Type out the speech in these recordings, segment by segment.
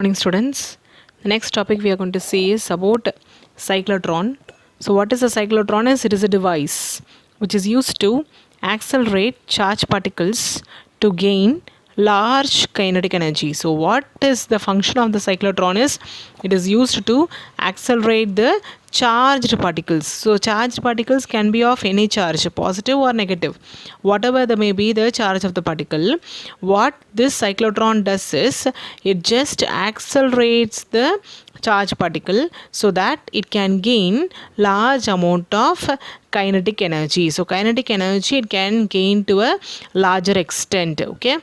Morning students. The next topic we are going to see is about cyclotron. So what is a cyclotron? It is a device which is used to accelerate charged particles to gain large kinetic energy. So what is the function of the cyclotron is it is used to accelerate the charged particles. So charged particles can be of any charge, positive or negative, whatever the may be the charge of the particle. What this cyclotron does is it just accelerates the charge particle so that it can gain large amount of kinetic energy. So kinetic energy it can gain to a larger extent. Okay,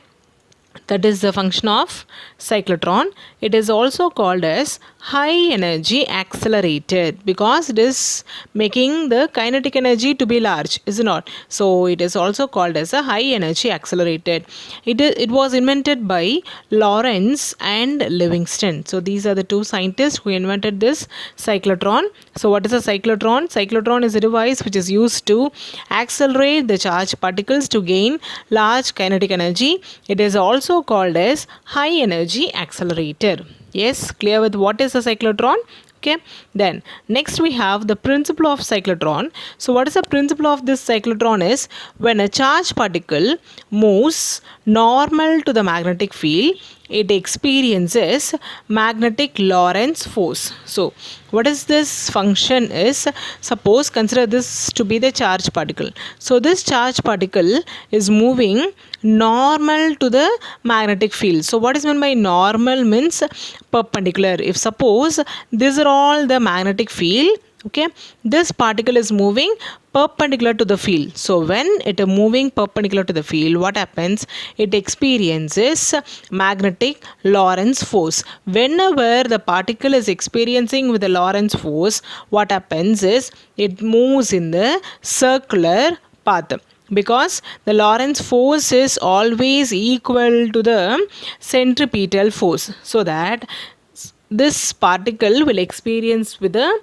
that is the function of cyclotron. It is also called as high energy accelerated because it is making the kinetic energy to be large, is it not? So it is also called as a high energy accelerated. It was invented by Lorentz and Livingston. So these are the two scientists who invented this cyclotron. So what is a cyclotron? Cyclotron is a device which is used to accelerate the charged particles to gain large kinetic energy. It is also called as high energy accelerator. Yes, clear with what is a cyclotron? Okay, then next we have the principle of cyclotron. So what is the principle of this cyclotron is when a charged particle moves normal to the magnetic field, it experiences magnetic Lorentz force. So what is this function is, suppose consider this to be the charged particle. So this charged particle is moving normal to the magnetic field. So what is meant by normal means perpendicular. If suppose these are all the magnetic field, okay, this particle is moving perpendicular to the field. So when it is moving perpendicular to the field, what happens? It experiences magnetic Lorentz force. Whenever the particle is experiencing with the Lorentz force, what happens is it moves in the circular path, because the Lorentz force is always equal to the centripetal force, so that this particle will experience with the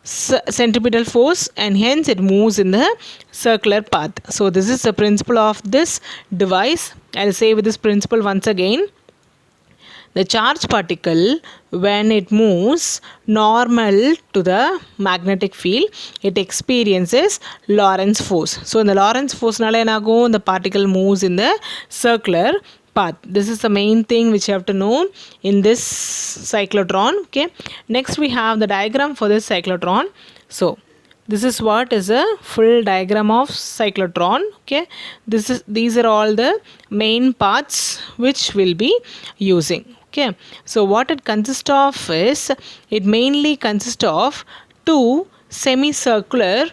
centripetal force and hence it moves in the circular path. So this is the principle of this device. I'll say with this principle once again. The charged particle, when it moves normal to the magnetic field, it experiences Lorentz force. So in the Lorentz force nala the particle moves in the circular path. This is the main thing which you have to know in this cyclotron. Okay, next we have the diagram for this cyclotron. So this is what is a full diagram of cyclotron. Okay, these are all the main parts which we'll be using. Okay, so what it consists of is it mainly consists of two semicircular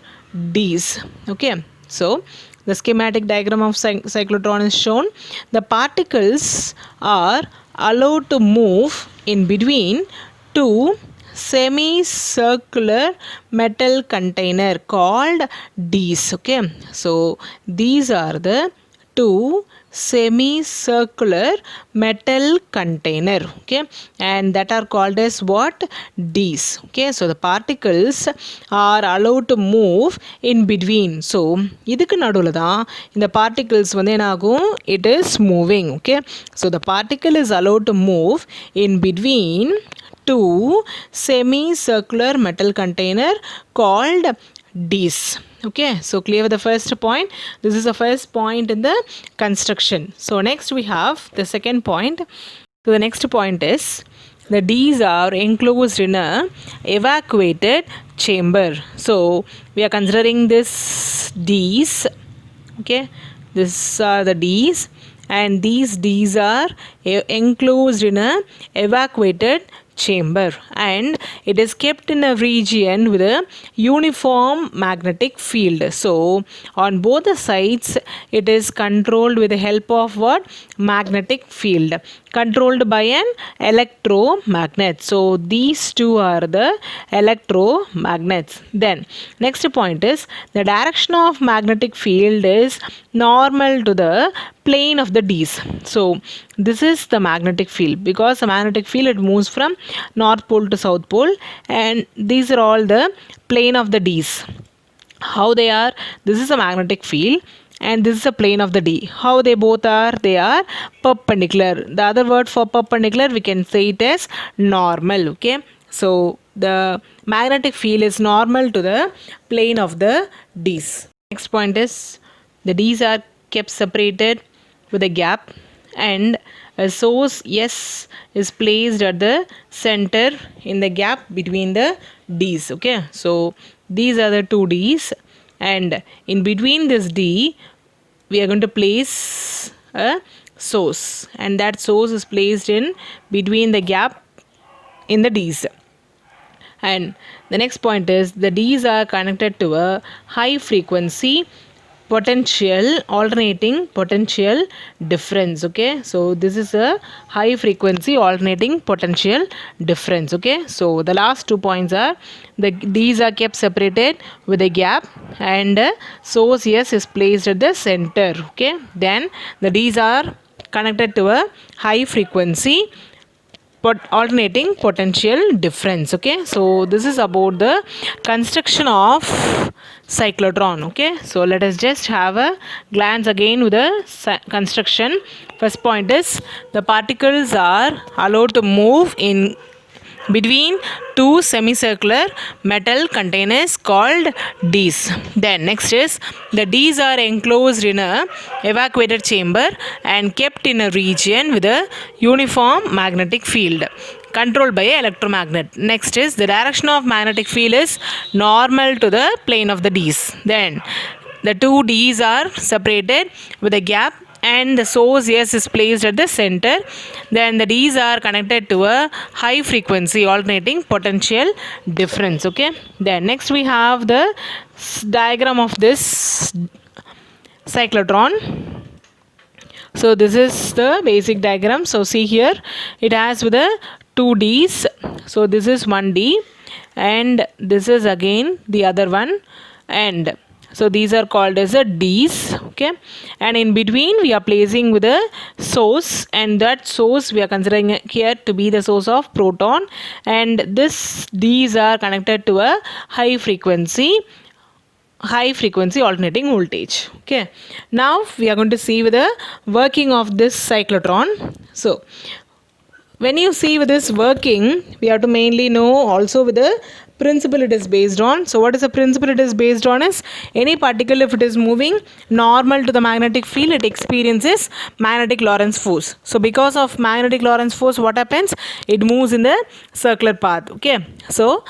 Ds. Okay, so the schematic diagram of cyclotron is shown. The particles are allowed to move in between two semicircular metal container called Ds. Okay, so these are the two semicircular metal container, okay, and that are called as what? Ds. Okay, so the particles are allowed to move in between. So இதுக்கு நடுவுல தான் இந்த particles வந்து என்ன ஆகும்? It is moving. Okay, so the particle is allowed to move in between two semicircular metal container called Ds. Okay, so clear with the first point. This is the first point in the construction. So next we have the second point. So the next point is the Ds are enclosed in a evacuated chamber. So we are considering this Ds. Okay, these are the Ds, and these Ds are enclosed in a evacuated chamber, and it is kept in a region with a uniform magnetic field. So on both the sides it is controlled with the help of what? Magnetic field, controlled by an electromagnet. So these two are the electromagnets. Then next point is the direction of magnetic field is normal to the plane of the Ds. So this is the magnetic field, because the magnetic field it moves from north pole to south pole, and these are all the plane of the Ds. How they are? This is a magnetic field, and this is a plane of the D. How they both are? They are perpendicular. The other word for perpendicular, we can say it as normal. Okay, so the magnetic field is normal to the plane of the D's. Next point is the D's are kept separated with a gap, and a source S is placed at the center in the gap between the D's. Okay, so these are the two D's, and in between this D we are going to place a source, and that source is placed in between the gap in the D's. And the next point is the D's are connected to a high frequency potential alternating potential difference. Okay, so this is a high frequency alternating potential difference. Okay, so the last 2 points are the D's are kept separated with a gap, and source S is placed at the center. Okay, then the D's are connected to a high frequency alternating potential difference. Okay, so this is about the construction of cyclotron. Okay, so let us just have a glance again with the construction. First point is the particles are allowed to move in between two semicircular metal containers called D's. Then next is the D's are enclosed in a evacuated chamber and kept in a region with a uniform magnetic field controlled by an electromagnet. Next is the direction of magnetic field is normal to the plane of the D's. Then the two D's are separated with a gap, and the source S is placed at the center. Then the D's are connected to a high frequency alternating potential difference. Okay, then next we have the diagram of this cyclotron. So this is the basic diagram. So see here, it has with the two D's. So this is one D, and this is again the other one, and so these are called as a D's. Okay, and in between we are placing with a source, and that source we are considering here to be the source of proton, and this D's are connected to a high frequency alternating voltage. Okay, now we are going to see with the working of this cyclotron. So when you see with this working, we have to mainly know also with the principle it is based on. So what is the principle it is based on is any particle, if it is moving normal to the magnetic field, it experiences magnetic Lorentz force. So because of magnetic Lorentz force, what happens? It moves in the circular path. Okay, so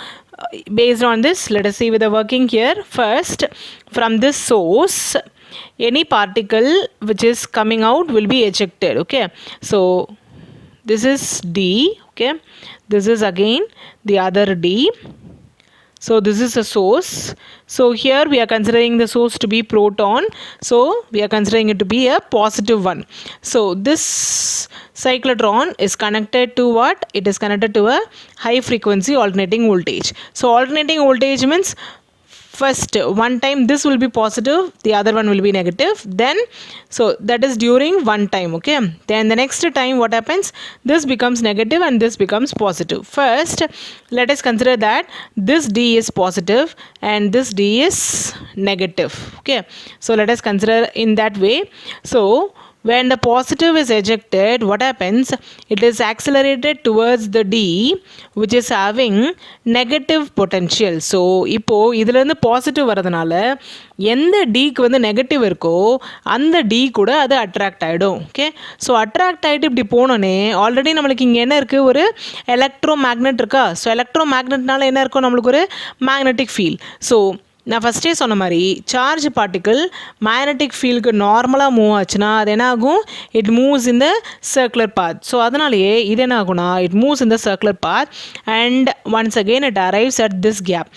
based on this, let us see with the working here. First, from this source, any particle which is coming out will be ejected. Okay, so this is D. Okay, this is again the other D. So this is a source. So here we are considering the source to be proton. So we are considering it to be a positive one. So this cyclotron is connected to what? It is connected to a high frequency alternating voltage. So alternating voltage means first one time this will be positive, the other one will be negative, then so that is during one time. Okay, then the next time what happens? This becomes negative and this becomes positive. First let us consider that this D is positive and this D is negative. Okay, so let us consider in that way. So when the positive is ejected, what happens? It is accelerated towards the D which is having negative potential. So இப்போ இதில் இருந்து positive வரதுனால எந்த டிக்கு வந்து negative இருக்கோ அந்த D கூட அது அட்ராக்ட் ஆகிடும். ஓகே, ஸோ அட்ராக்ட் ஆகிட்டு இப்படி போனோன்னே ஆல்ரெடி நம்மளுக்கு இங்கே என்ன இருக்குது? ஒரு எலக்ட்ரோ மேக்னெட் இருக்கா? ஸோ எலக்ட்ரோ மேக்னெட்னால என்ன இருக்கும்? நம்மளுக்கு ஒரு மேக்னெட்டிக் ஃபீல்ட். ஸோ நான் ஃபஸ்ட்டே சொன்ன மாதிரி சார்ஜ் பார்ட்டிக்கிள் மேக்னெட்டிக் ஃபீல்டுக்கு நார்மலாக மூவ் ஆச்சுன்னா அது என்ன ஆகும்? It moves in the circular path. So அதனாலேயே இது என்ன ஆகும்னா it moves in the circular path and once again it arrives at this gap.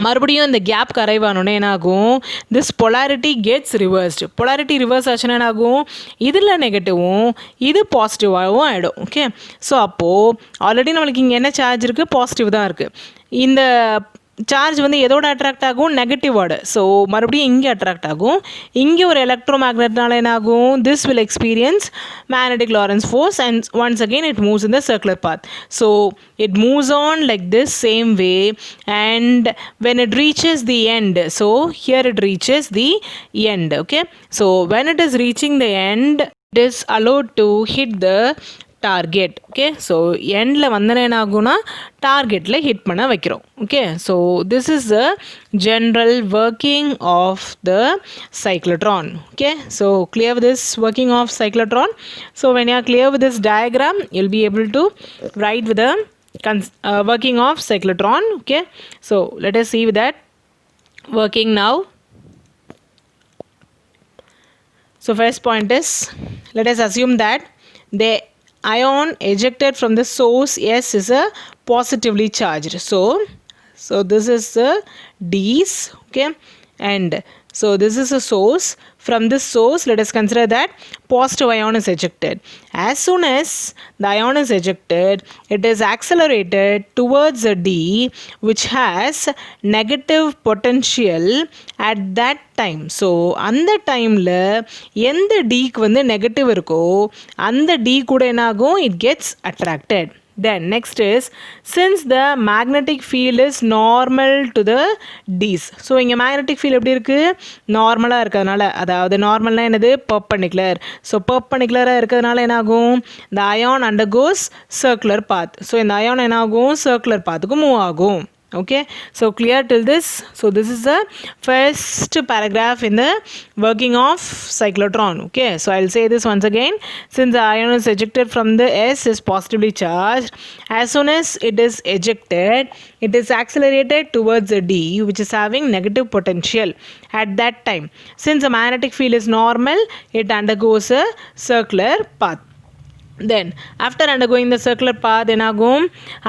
மறுபடியும் இந்த கேப்க்கு அரைவ் ஆனோடனே என்ன ஆகும்? This polarity gets reversed. Polarity reverse ஆச்சுன்னா என்ன ஆகும்? இதில் நெகட்டிவும் இது பாசிட்டிவாகவும் ஆகிடும். ஓகே, ஸோ அப்போது ஆல்ரெடி நம்மளுக்கு இங்கே என்ன சார்ஜ் இருக்குது? பாசிட்டிவ் தான் இருக்குது. இந்த சார்ஜ் வந்து எதோட அட்ராக்ட் ஆகும், நெகட்டிவோட. ஸோ மறுபடியும் இங்கே அட்ராக்ட் ஆகும். இங்கே ஒரு எலக்ட்ரோ மேக்னெட்னால என்ன ஆகும், this will experience magnetic Lorentz force and once again it moves in the circular path. So it moves on like this same way and when it reaches the end, so here it reaches the end. Okay, so when it is reaching the end, it is allowed to hit the target. Okay, so endல வந்து என்ன ஆகும்னா டார்கெட்டில் hit பண்ண வைக்கிறோம். Okay, so this is the general working of the cyclotron. Okay, so clear with this working of cyclotron. So when you are clear with this diagram, you'll be able to write with the working of cyclotron. Okay, so let us see with that working now. So first point is, let us assume that the ion ejected from the source S is a positively charged. So this is the D's. Okay, and so this is a source. From this source, let us consider that positive ion is ejected. As soon as the ion is ejected, it is accelerated towards a D which has negative potential at that time. So அந்த டைமில் எந்த Dக்கு வந்து negative இருக்கோ அந்த D கூட என்ன ஆகும், it gets attracted. Then next is, since the magnetic field is normal to the D's. So இங்கே magnetic field எப்படி இருக்குது, நார்மலாக இருக்கிறதுனால, அதாவது நார்மல்னால் என்னது, பர்பண்டிகுலர். ஸோ பர்பண்டிகுலராக இருக்கிறதுனால என்ன ஆகும், the ion undergoes circular path. So இந்த ion என்ன ஆகும், circular pathக்கு மூவ் ஆகும். Okay, so clear till this. So this is the first paragraph in the working of cyclotron. Okay, so I'll say this once again. Since the ion is ejected from the S is positively charged, as soon as it is ejected, it is accelerated towards a D which is having negative potential at that time. Since the magnetic field is normal, it undergoes a circular path. Then after undergoing the circular path,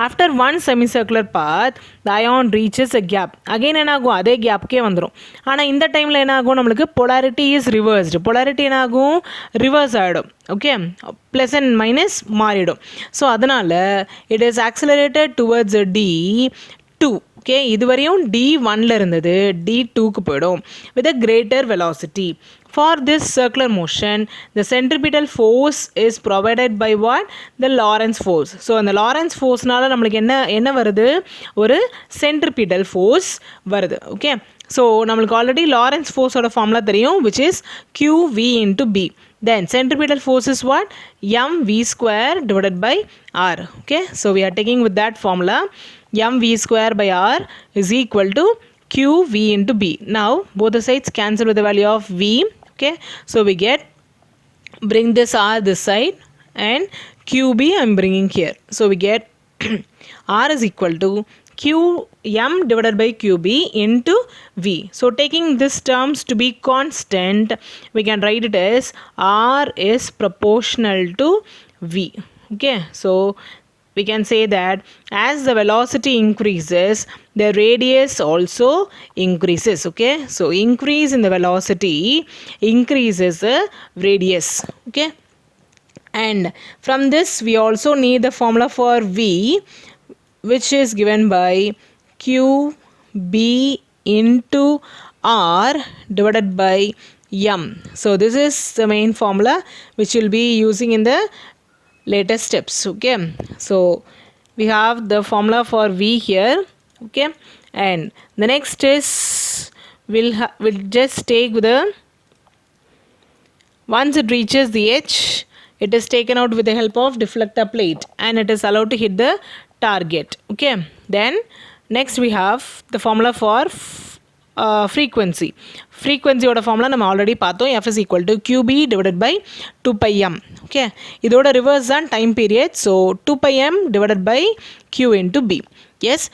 after one semicircular path, the ion reaches a gap. Again அதே கேப்கே வந்துடும். ஆனால் இந்த டைமில் என்ன ஆகும், நம்மளுக்கு polarity is reversed. polarity என்ன ஆகும், ரிவர்ஸ் ஆகிடும். ஓகே, ப்ளஸ் அண்ட் மைனஸ் மாறிடும். ஸோ அதனால் it is accelerated towards a D2. Okay, இதுவரையும் D1ல இருந்தது D2க்கு போயிடும் with a greater velocity. For this circular motion, the centripetal force is provided by what? The Lorentz force. So அந்த Lorentz forceனால நம்மளுக்கு என்ன வருது, ஒரு centripetal force வருது. ஓகே, ஸோ நம்மளுக்கு ஆல்ரெடி Lorentz forceோட ஃபார்முலா தெரியும், which is QV into B. Then centripetal force is what? mv square divided by r. Okay, so we are taking with that formula, mv square by r is equal to QV into B. Now both the sides cancel with the value of V. Okay, so we get, bring this R this side and QB I'm bringing here. So we get R is equal to QM divided by QB into V. So taking these terms to be constant, we can write it as R is proportional to V. Okay, so we can say that as the velocity increases, the radius also increases. Okay, so increase in the velocity increases the radius. Okay, and from this we also need the formula for V, which is given by QB into R divided by M. So this is the main formula which we'll be using in the later steps. Okay, so we have the formula for V here. Okay, and the next is we'll just take the, once it reaches the H, it is taken out with the help of deflector plate and it is allowed to hit the target. Okay, then next we have the formula for frequency. ஃப்ரீக்வன்சியோட formula நம்ம already பார்த்தோம், F is equal to QB divided by 2πm. Okay, இதோட reverse தான் time period. So 2πm divided by Q into B. Yes,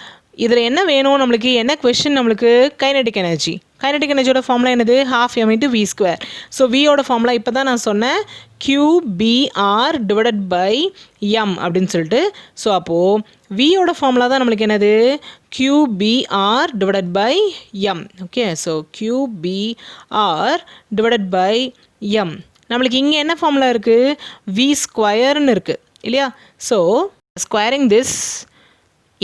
இதில் என்ன வேணும் நம்மளுக்கு, என்ன கொஷின் நம்மளுக்கு, கைனடிக் எனர்ஜி. கைனடிக் எனர்ஜியோட ஃபார்முலா என்னது, half m into V square. So வியோட ஃபார்முலா இப்போ தான் நான் சொன்னேன், QBR divided by m அப்படின்னு சொல்லிட்டு. ஸோ அப்போது வியோட ஃபார்முலா தான் நம்மளுக்கு என்னது, QBR divided by m. Okay, so QBR divided by m. நம்மளுக்கு இங்கே என்ன ஃபார்முலா இருக்குது, V ஸ்கொயர்னு இருக்குது இல்லையா. So squaring this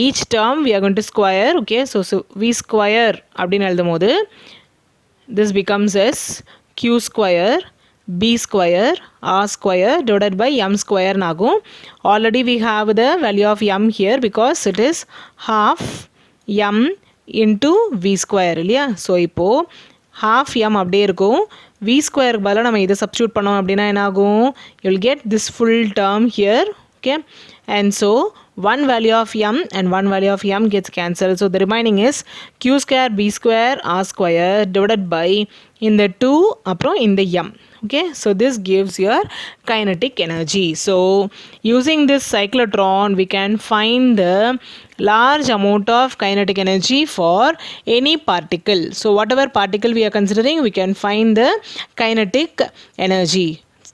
each term we are going to square. Okay, so v square அப்படின்னு எழுதும்போது this becomes as q square b square r square divided by m square நாகும். Already we have the value of m here because it is half m into v square இல்லையா. So இப்போது half m அப்படியே இருக்கும். v square பதிலாக நம்ம இதை substitute பண்ணோம் அப்படின்னா என்ன ஆகும்? You will get this full term here. Okay, and so one value of m and one value of m gets cancelled. So the remaining is q square b square r square divided by in the 2 அப்புறம் in the m. Okay, so this gives your kinetic energy. So using this cyclotron we can find the large amount of kinetic energy for any particle. So whatever particle we are considering, we can find the kinetic energy.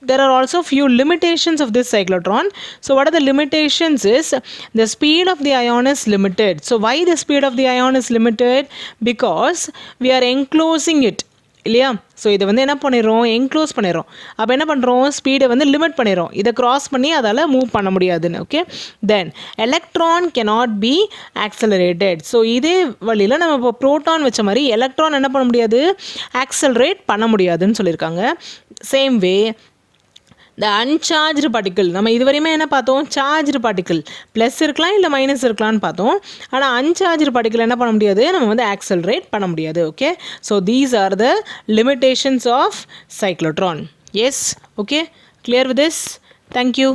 There are also few limitations of this cyclotron. So what are the limitations is the speed of the ion is limited. So why the speed of the ion is limited? Because we are enclosing it இல்லையா. So இதை வந்து என்ன பண்ணிடுறோம்? Enclose பண்ணிடுறோம். அப்போ என்ன பண்ணுறோம்? ஸ்பீடை வந்து லிமிட் பண்ணிடுறோம். இதை க்ராஸ் பண்ணி அதால் மூவ் பண்ண முடியாதுன்னு. Okay, then electron cannot be accelerated. So இதே வழியில் நம்ம இப்போ ப்ரோட்டான் வச்ச மாதிரி எலக்ட்ரான் என்ன பண்ண முடியாது? ஆக்சலரேட் பண்ண முடியாதுன்னு சொல்லியிருக்காங்க. Same way the uncharged particle, நம்ம இதுவரையுமே என்ன பார்த்தோம்? சார்ஜ்டு பார்ட்டிக்கிள் ப்ளஸ் இருக்கலாம் இல்லை மைனஸ் இருக்கலாம்னு பார்த்தோம். ஆனால் அன்சார்ஜ்டு பார்ட்டிக்கிள் என்ன பண்ண முடியாது? நம்ம வந்து ஆக்சலரேட் பண்ண முடியாது. Okay, so these are the limitations of cyclotron. Yes, okay, clear with this? Thank you.